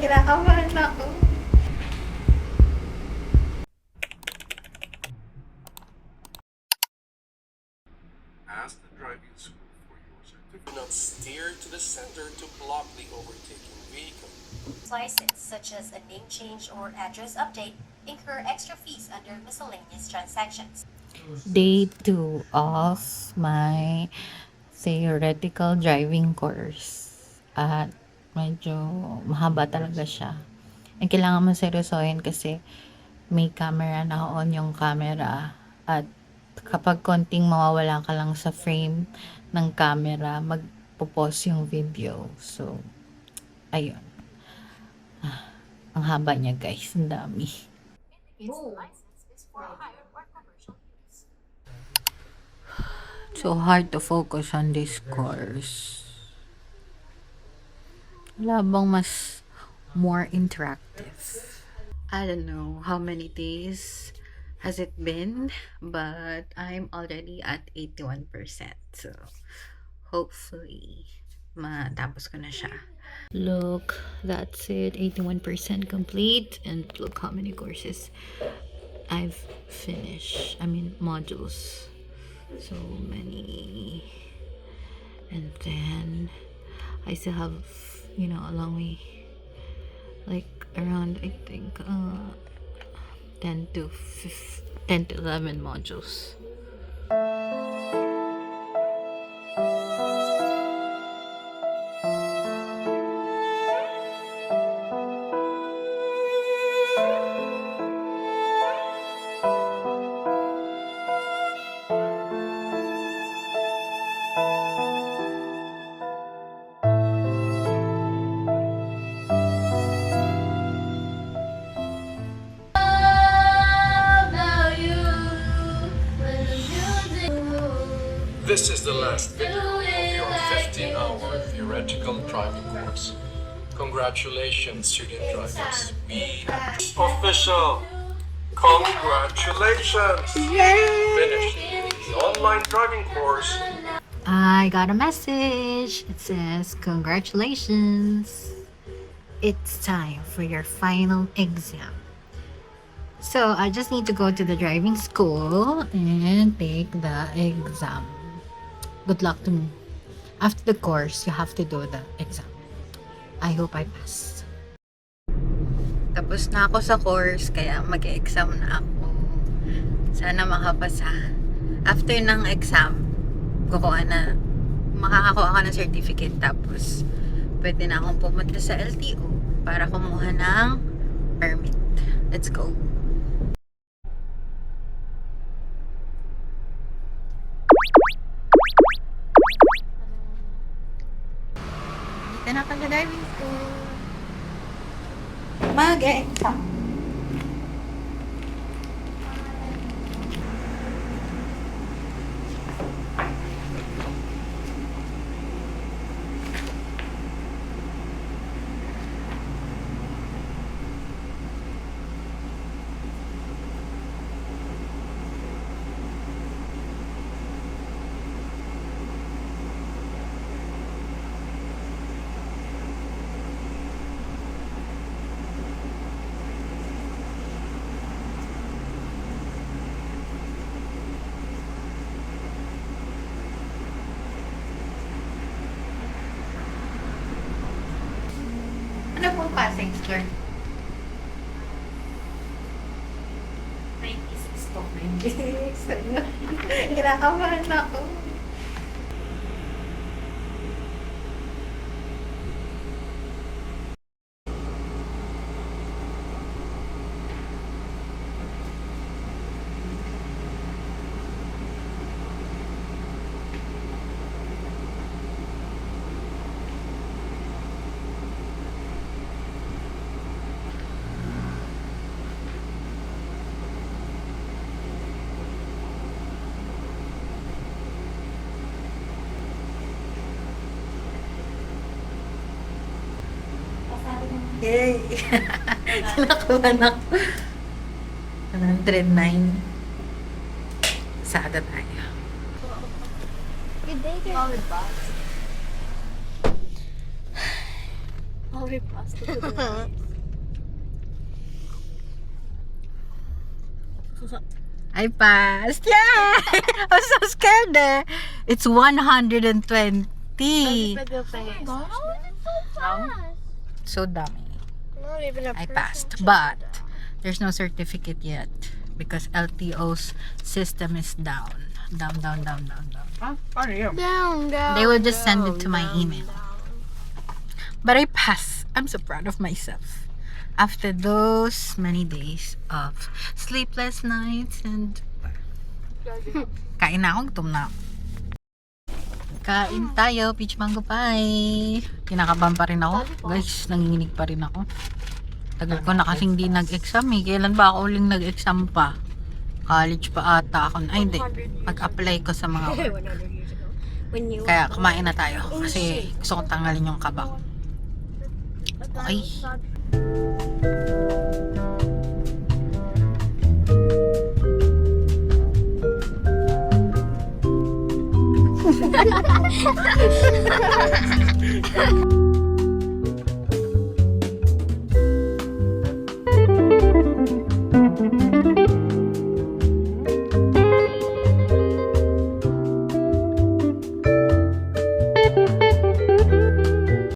Kinakabahan ako. Ask the driving school for your certificate. Do not steer to the center to block the overtaking vehicle. License, such as a name change or address update, incur extra fees under miscellaneous transactions. Day 2 of my theoretical driving course. At medyo mahaba talaga siya. Ang kailangan mo seryosohin kasi may camera, naka-on yung camera. At kapag konting mawawala ka lang sa frame ng camera, magpo-pause yung video. So, ayun. Ang haba niya guys, ang dami. License is for hire or commercial use. So hard to focus on this course. Wala bang mas more interactive? I don't know how many days has it been, but I'm already at 81%. So hopefully matapos ko na siya. Look, that's it. 81% complete. And look how many courses I've finished. I mean, modules. So many. And then I still have, a long way. Like around, I think, 10 to 11 modules. This is the last video of your 15-hour theoretical driving course. Congratulations, student drivers. We official. Congratulations! Finished the online driving course. I got a message. It says, congratulations. It's time for your final exam. So I just need to go to the driving school and take the exam. Good luck to me. After the course, you have to do the exam. I hope I pass. Tapos na ako sa course, kaya mag-exam na ako. Sana makapasa. After ng exam, makakakuha ka ng certificate. Tapos, pwede na akong pumunta sa LTO para kumuha ng permit. Let's go. Dito na pala driving school. Mag-exam. Ano pong passing score? 96 po. 96. Kinakabahan ako. Yay! Kinakabahan ako. 109. Sada tayo. Good day, all the boss. Oh, we passed to the right. I passed. Yay! I'm so scared eh. It's 120. Pwede pa So dami. Not even a I person passed. should But do that. there's no certificate yet because LTO's system is down. Down. Down, They will just send it to my down, email. down. But I passed. I'm so proud of myself. After those many days of sleepless nights and kain na ako, gutom na ako. Kain tayo, peach mango pie. Kinakabahan pa rin ako. Guys, nanginginig pa rin ako. Tagal ko na kasing di nag-exam eh. Kailan ba ako uling nag-exam pa? College pa ata ako. Ay, hindi. 100 years Pag-apply ko sa mga work. 100 years ago. When you Kaya kumain na tayo. Kasi gusto kong tanggalin yung kaba. Okay.